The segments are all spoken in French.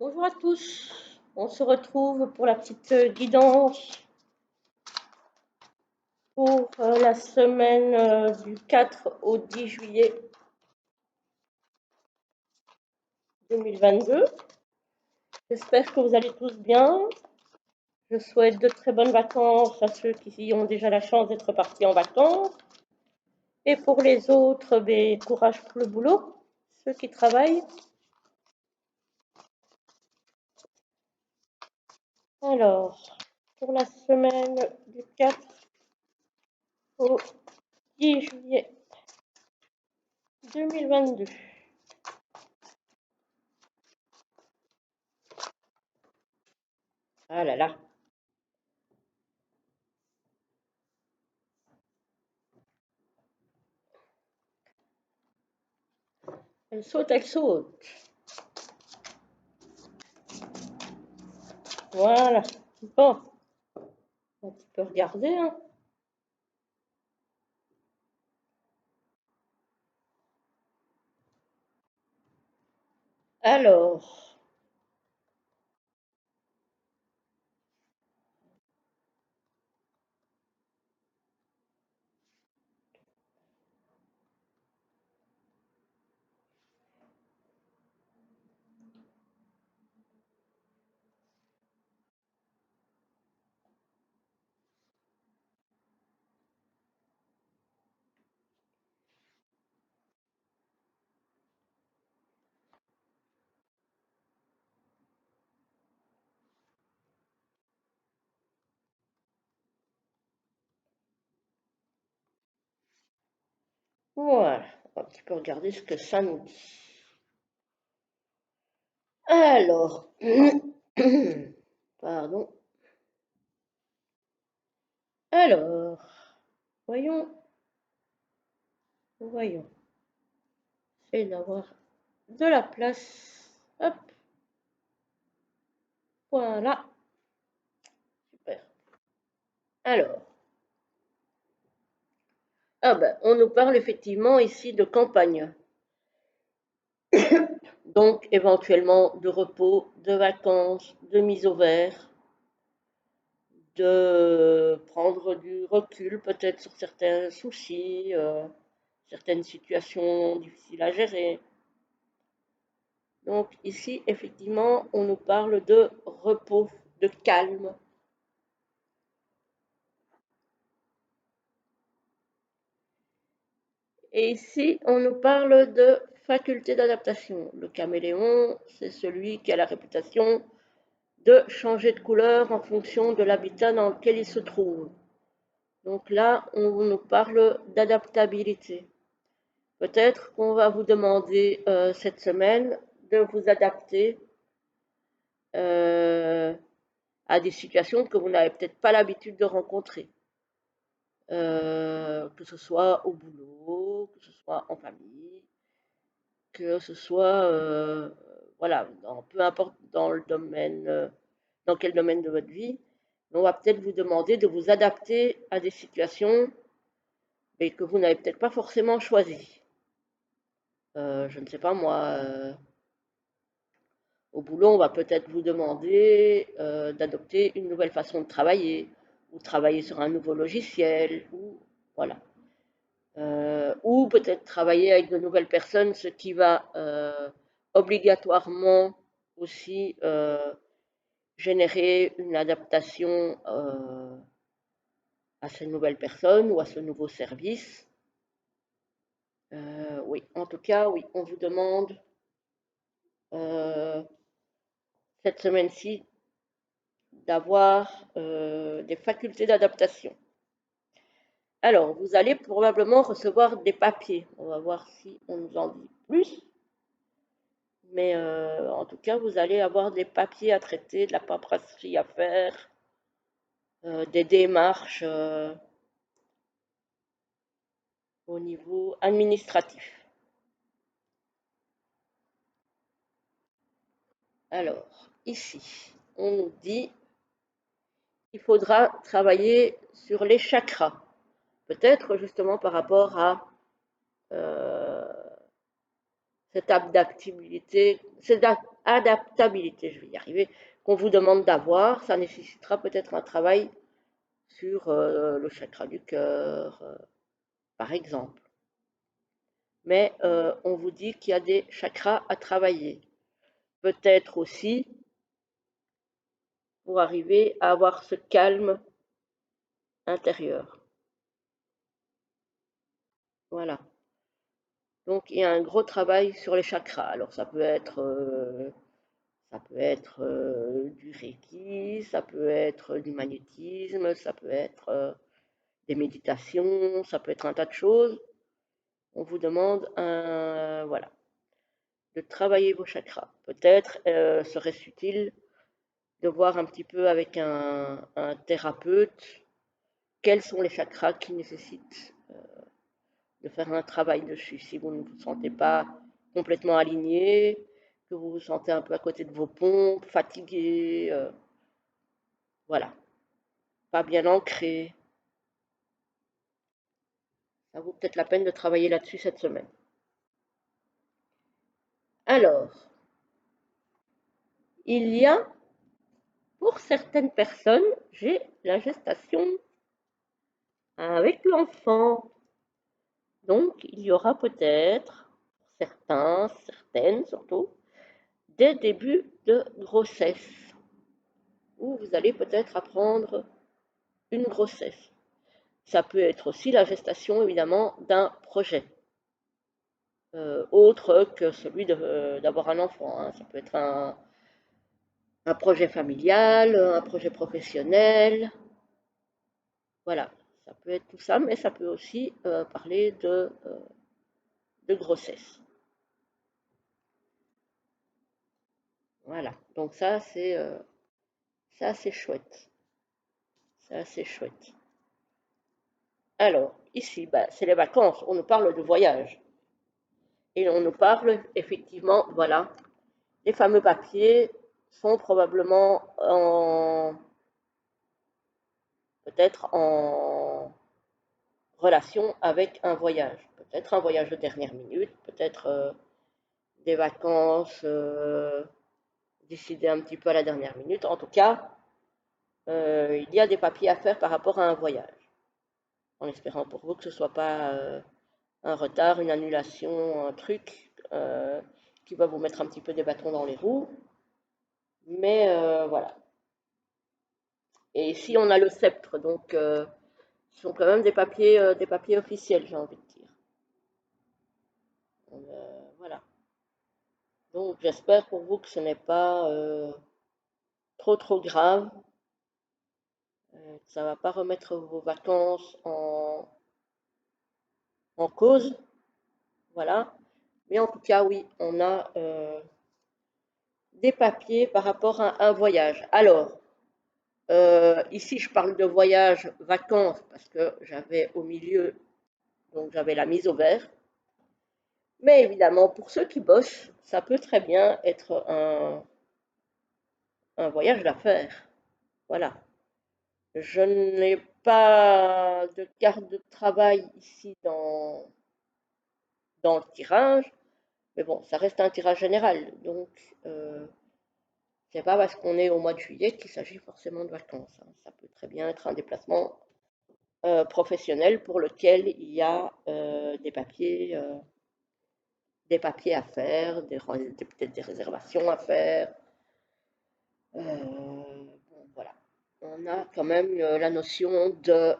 Bonjour à tous, on se retrouve pour la petite guidance pour la semaine du 4 au 10 juillet 2022. J'espère que vous allez tous bien. Je souhaite de très bonnes vacances à ceux qui ont déjà la chance d'être partis en vacances. Et pour les autres, courage pour le boulot, ceux qui travaillent. Alors, pour la semaine du 4 au 10 juillet 2022. Ah là là. Elle saute, elle saute. Voilà. Bon, tu peux regarder, hein. Alors, voilà. Un petit peu regarder ce que ça nous dit. Alors, pardon. Alors, voyons, voyons. J'essaie d'avoir de la place. Hop, voilà. Super. Alors, ah ben, on nous parle effectivement ici de campagne. Donc, éventuellement, de repos, de vacances, de mise au vert, de prendre du recul peut-être sur certains soucis, certaines situations difficiles à gérer. Donc ici, effectivement, on nous parle de repos, de calme. Et ici, on nous parle de faculté d'adaptation. Le caméléon, c'est celui qui a la réputation de changer de couleur en fonction de l'habitat dans lequel il se trouve. Donc là, on nous parle d'adaptabilité. Peut-être qu'on va vous demander cette semaine de vous adapter euh, à des situations que vous n'avez peut-être pas l'habitude de rencontrer. Que ce soit au boulot, que ce soit en famille, que ce soit, voilà, peu importe dans le domaine, dans quel domaine de votre vie, on va peut-être vous demander de vous adapter à des situations mais que vous n'avez peut-être pas forcément choisies. Je ne sais pas moi, au boulot, on va peut-être vous demander d'adopter une nouvelle façon de travailler, ou travailler sur un nouveau logiciel, ou voilà. Ou peut-être travailler avec de nouvelles personnes, ce qui va obligatoirement aussi générer une adaptation à ces nouvelles personnes ou à ce nouveau service. Oui, en tout cas, oui, on vous demande euh, cette semaine-ci d'avoir des facultés d'adaptation. Alors, vous allez probablement recevoir des papiers. On va voir si on nous en dit plus. Mais en tout cas, vous allez avoir des papiers à traiter, de la paperasserie à faire, des démarches au niveau administratif. Alors, ici, on nous dit qu'il faudra travailler sur les chakras. Peut-être justement par rapport à cette adaptabilité, adaptabilité, je vais y arriver, qu'on vous demande d'avoir, ça nécessitera peut-être un travail sur le chakra du cœur, par exemple. Mais on vous dit qu'il y a des chakras à travailler. Peut-être aussi pour arriver à avoir ce calme intérieur. Voilà. Donc il y a un gros travail sur les chakras. Alors ça peut être du Reiki, ça peut être du magnétisme, ça peut être des méditations, ça peut être un tas de choses. On vous demande voilà, de travailler vos chakras. Peut-être serait-ce utile de voir un petit peu avec un thérapeute quels sont les chakras qui nécessitent de faire un travail dessus. Si vous ne vous sentez pas complètement aligné, que vous vous sentez un peu à côté de vos pompes, fatigué, voilà, pas bien ancré, ça vaut peut-être la peine de travailler là-dessus cette semaine. Alors, il y a, pour certaines personnes, j'ai la gestation avec l'enfant. Donc, il y aura peut-être, certains, certaines surtout, des débuts de grossesse, où vous allez peut-être apprendre une grossesse. Ça peut être aussi la gestation, évidemment, d'un projet, autre que celui d'avoir un enfant, hein. Ça peut être un projet familial, un projet professionnel, voilà. Ça peut être tout ça, mais ça peut aussi parler de grossesse. Voilà, donc c'est assez chouette. C'est assez chouette. Alors, ici, bah, c'est les vacances, on nous parle de voyage. Et on nous parle effectivement, voilà, les fameux papiers sont probablement peut-être en relation avec un voyage. Peut-être un voyage de dernière minute, peut-être des vacances décidées un petit peu à la dernière minute. En tout cas, il y a des papiers à faire par rapport à un voyage. En espérant pour vous que ce ne soit pas un retard, une annulation, un truc qui va vous mettre un petit peu des bâtons dans les roues. Mais voilà. Et ici, on a le sceptre, donc ce sont quand même des papiers officiels, j'ai envie de dire. Voilà. Donc, j'espère pour vous que ce n'est pas trop grave, que ça ne va pas remettre vos vacances en cause. Voilà. Mais en tout cas, oui, on a des papiers par rapport à un voyage. Alors, ici, je parle de voyage vacances parce que j'avais au milieu, donc j'avais la mise au vert. Mais évidemment, pour ceux qui bossent, ça peut très bien être un voyage d'affaires. Voilà. Je n'ai pas de carte de travail ici dans le tirage, mais bon, ça reste un tirage général. Donc, c'est pas parce qu'on est au mois de juillet qu'il s'agit forcément de vacances, hein. Ça peut très bien être un déplacement professionnel pour lequel il y a des papiers à faire, peut-être des réservations à faire. Bon, voilà. On a quand même la notion de,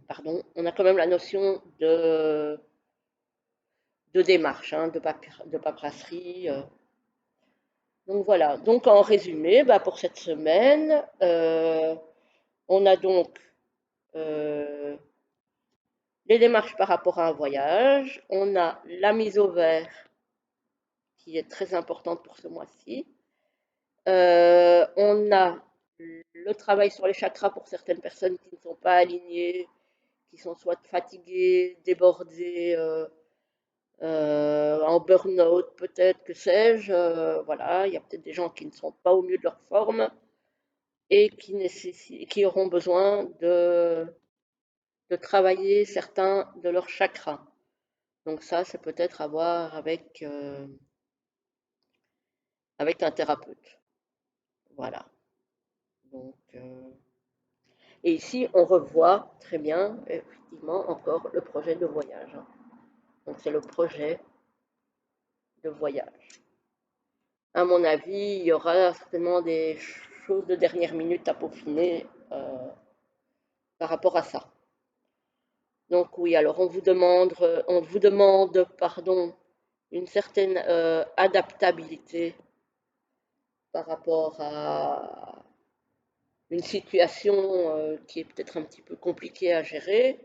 pardon, on a quand même la notion de démarche, hein, de paperasserie. Donc voilà. Donc en résumé, bah, pour cette semaine, on a donc euh, les démarches par rapport à un voyage, on a la mise au vert qui est très importante pour ce mois-ci. On a le travail sur les chakras pour certaines personnes qui ne sont pas alignées, qui sont soit fatiguées, débordées, en burn-out peut-être, que sais-je. Voilà, il y a peut-être des gens qui ne sont pas au mieux de leur forme et qui auront besoin de travailler certains de leurs chakras. Donc ça, c'est peut-être à voir avec avec un thérapeute. Voilà. Donc, et ici, on revoit très bien, effectivement, encore le projet de voyage, hein. Donc, c'est le projet de voyage. À mon avis, il y aura certainement des choses de dernière minute à peaufiner par rapport à ça. Donc oui, alors on vous demande, pardon, une certaine adaptabilité par rapport à une situation qui est peut-être un petit peu compliquée à gérer,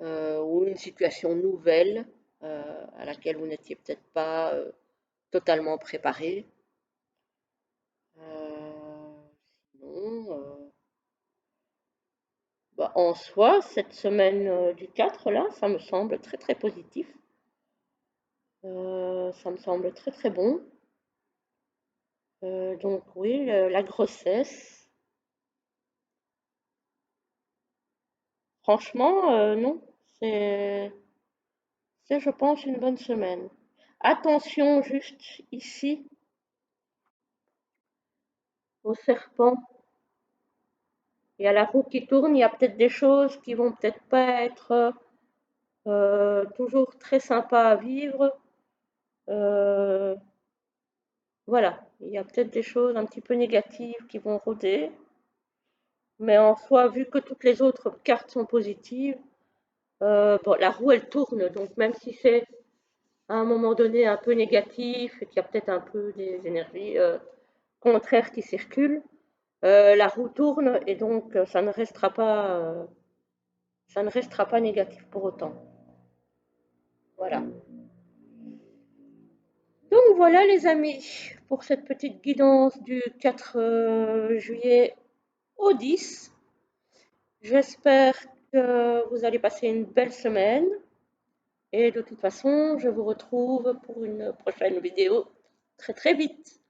ou une situation nouvelle à laquelle vous n'étiez peut-être pas totalement préparé. Sinon, bah, en soi, cette semaine du 4, là, ça me semble très très positif. Ça me semble très très bon. Donc oui, la grossesse, franchement, non, c'est, c'est, je pense, une bonne semaine. Attention juste ici au serpent et à la roue qui tourne, il y a peut-être des choses qui vont peut-être pas être toujours très sympas à vivre. Euh, voilà, il y a peut-être des choses un petit peu négatives qui vont rôder, mais en soi, vu que toutes les autres cartes sont positives, bon, la roue elle tourne, donc même si c'est à un moment donné un peu négatif et qu'il y a peut-être un peu des énergies contraires qui circulent, la roue tourne et donc ça ne restera pas négatif pour autant. Voilà. Donc voilà les amis pour cette petite guidance du 4 juillet au 10. J'espère que vous allez passer une belle semaine et de toute façon je vous retrouve pour une prochaine vidéo très très vite.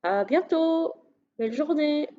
À bientôt. Belle journée.